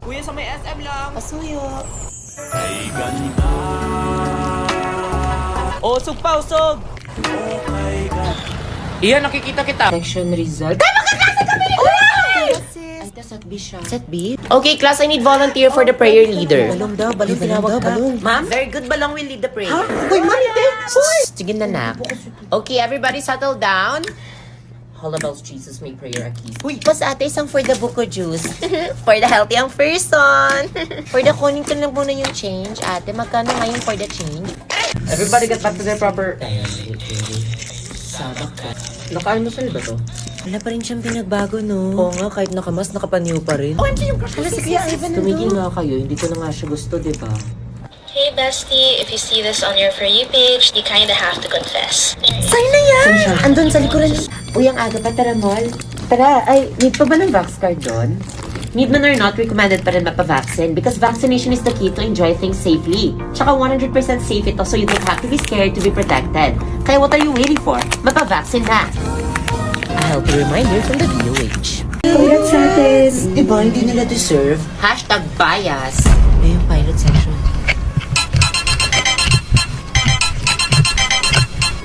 Kuya, sa may SM lang. Pasuyo. Kay ganda. Usog pa, usog! Iyan, nakikita kita. Section result. Ay, magkaklase kami! Ay, ito, set B siya. Set B? Okay, class, I need volunteer for the prayer leader. Balong daw, balong tinawag ka. Ma'am? Very good, balong will lead the prayer. Ha? Uy, ma'am, hindi. Sige na, nak. Okay, everybody settle down. All about Jesus, may prayer akis. Uy, pas ate, isang for the buko juice. For the healthy ang person. For the kunin ko lang muna yung change. Ate, magkano ngayon for the change? Everybody get back to their proper... Sabak ka. Nakain mo sa'yo ba to? Wala pa rin siyang pinagbago, no? Oo nga, kahit nakamas, nakapaniw pa rin. OMG, yung crush Hala, sige, Ivan, tumigil nga kayo. Hindi ko na nga siya gusto, di ba? Hey bestie, if you see this on your For You page, you kinda have to confess. Sa'yo na yan! Andun sa likuran. Uy, ang aga pa, tara, mall. Tara, ay, need pa ba ng vax card doon? Need man or not, recommended pa rin mapa-vaccine because vaccination is the key to enjoy things safely. Tsaka 100% safe ito so you don't have to be scared to be protected. Kaya what are you waiting for? Mapa-vaccine na! A healthy reminder from the DOH. Congrats sa atin. Diba, hindi nila deserve? Hashtag bias. Ay, yung pilot section.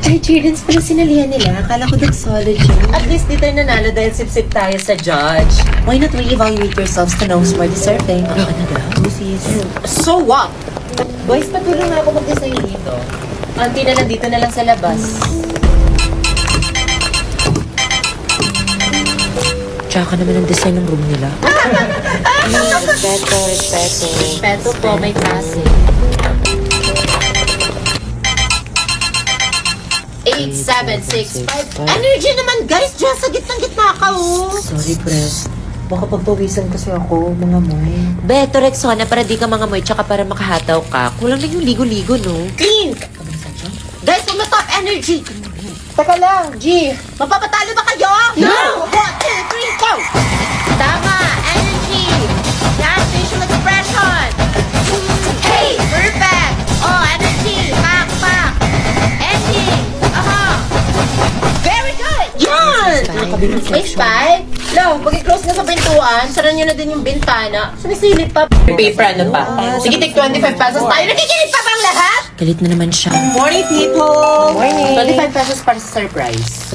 Ay, cheerleaders pala sinalihan nila. Akala ko doxology. At least di tayo nanalo dahil sip-sip tayo sa judge. Why not re-evaluate yourselves to know who's more deserving? Ano daw? So what? Boys, patulong nga ako mag-design dito. Auntie na nandito na lang sa labas. Tsaka naman ang design ng room nila. Respeto, respeto. Respeto po, may klase. 8765. Energy naman, guys! Diyan sa gitnang-gitna ka, oh! Sorry, Pres. Baka pagpawisan kasi ako, mga moy. Beto, Rexona, para di ka mga moy, tsaka para makahataw ka. Kulang na yung ligo-ligo, no? Clean! Guys, top energy! Teka lang, G! Mapapatalo ba kayo? No! 1, 2, 3, go! Tama! Energy! Yan, facial expression! Hey! Perfect! Oh, energy! Pak, pak! Ending! Aha! Very good! Yan! May spy? Lo, pag-close na sa pintuan, sara nyo na din yung bintana. Sumisilip pa. Paper, ano pa? Sige, take 25 pesos tayo. Nakikinig pa bang lahat? Galit na naman siya. Morning, people! Morning! 25 pesos para sa surprise.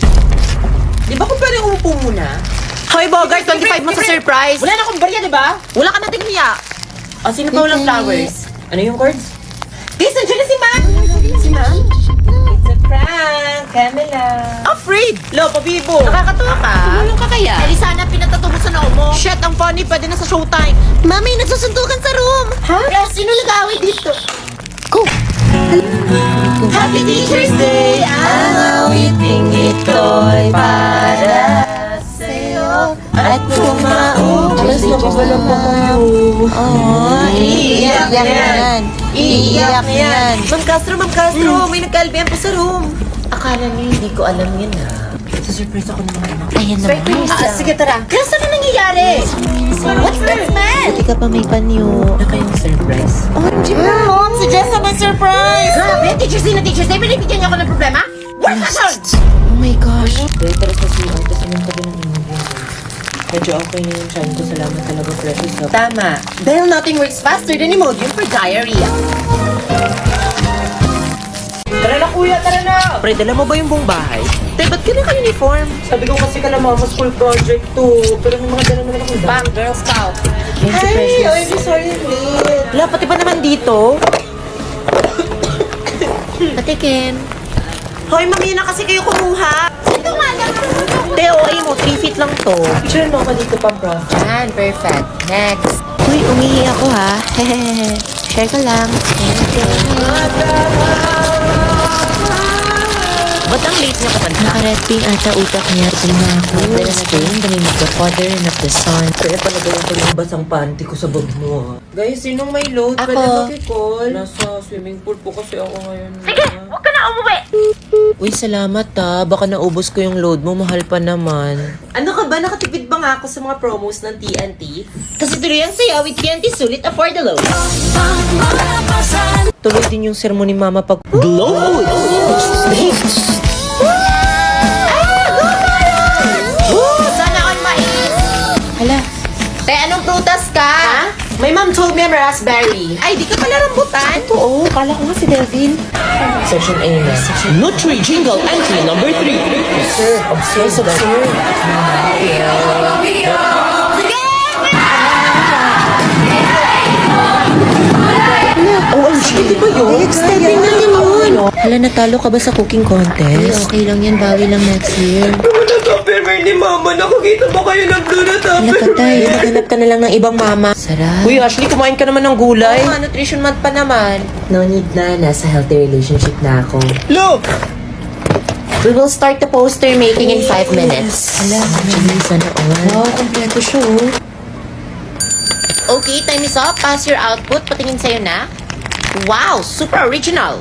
Di ba kung pwede umupo muna? Hoy, Bogart, 25 mo sa surprise. Wala na akong barya, di ba? Wala ka nating hiya. O, sino pa walang flowers? Ano yung chords? This, nandiyan na si Ma'am. Si Ma'am? It's a prank, Camila. Afraid. Lo, pabibo. Nakakatawa ka. Tumulong ka kaya? Eh, sana pinatato mo sa noo mo. Shit, ang funny. Pwede na sa showtime. Mami, nagsusuntukan sa room. Ha? Yes, sino nag-away dito? Go. Happy Teacher's Day! Ang awiting ito'y para sa'yo. At kung Alas na ba lang po kayo? iiyak yan. Iiyak yan. Ma'am Castro, may nagkalbihan po sa room. Akala niyo hindi ko alam yun, ha? Sa-surprise ako ng mga anak. Ayan naman. Sige, tara. Kaya saan na nangyayari? What's that smell? Buti ka pa may panyo. Ano kayong surprise? OMG! Mom, si Jess naman surprise! Grabe, teachers din na teachers day. Binibigyan niyo ako ng problema? Where's the sound? Oh my gosh. Dahil tara sa siwan, tapos naman tabi ng inuwi. Medyo okay na yung chan ko. Salamat talaga, precious. Tama. Dahil nothing works faster than Imodium for diarrhea. Tara na, kuya, tara na! Pre, dala mo ba yung buong bahay? Te, ba't ka naka-uniform? Sabi ko kasi kalamama school project to. Pero may mga dala naman akong Bang, Girl Scout. Ay, OMG, sorry, late. Wala, pati pa naman dito. Patikin. Hoy, mami na kasi kayo kumuha. Ito nga lang. Te, ay mo, 3 feet lang to. Picture mo ka dito pa, prof. Yan, perfect. Next. Uy, umihi ako ha. Hehehe. Share ko lang. Ba't ang late niya kapanta? Nakared pin ata utak niya. Of the spring, the name of the father and of the son. Kaya pala gawin ko yung basang panty ko sa bag mo, ha? Guys, sinong may load? Ako. Pwede makikall? Nasa swimming pool po kasi ako ngayon. Sige! Uy, salamat ha. Baka naubos ko yung load mo. Mahal pa naman. Ano ka ba? Nakatipid ba nga ako sa mga promos ng TNT? Kasi tuloy ang saya with TNT Sulit Afford the Load. Tuloy din yung sermon ni Mama pag... Glow! Sana all mais! Hala, Te, anong prutas ka? My mom told me I'm a raspberry. Ay, di ka pala rambutan? Oo, kala ko nga si Devin. Section A na. Nutri Jingle entry number 3. Sir, obsessed. OMG, di ba yun? Extending na yun. Hala, natalo ka ba sa cooking contest? Okay lang yan, bawi lang next year. Tupperware ni Mama, nakakita ba kayo ng blue na Hala, patay. Maghanap ka na lang ng ibang mama. Sarap. Uy, Ashley, kumain ka naman ng gulay. Oo nga, nutrition month pa naman. No need na, nasa healthy relationship na ako. Look! We will start the poster making in 5 minutes. Hala, actually, sana all. Wow, kompleto siya, oh. Okay, time is up. Pass your output. Patingin sa'yo na. Wow, super original.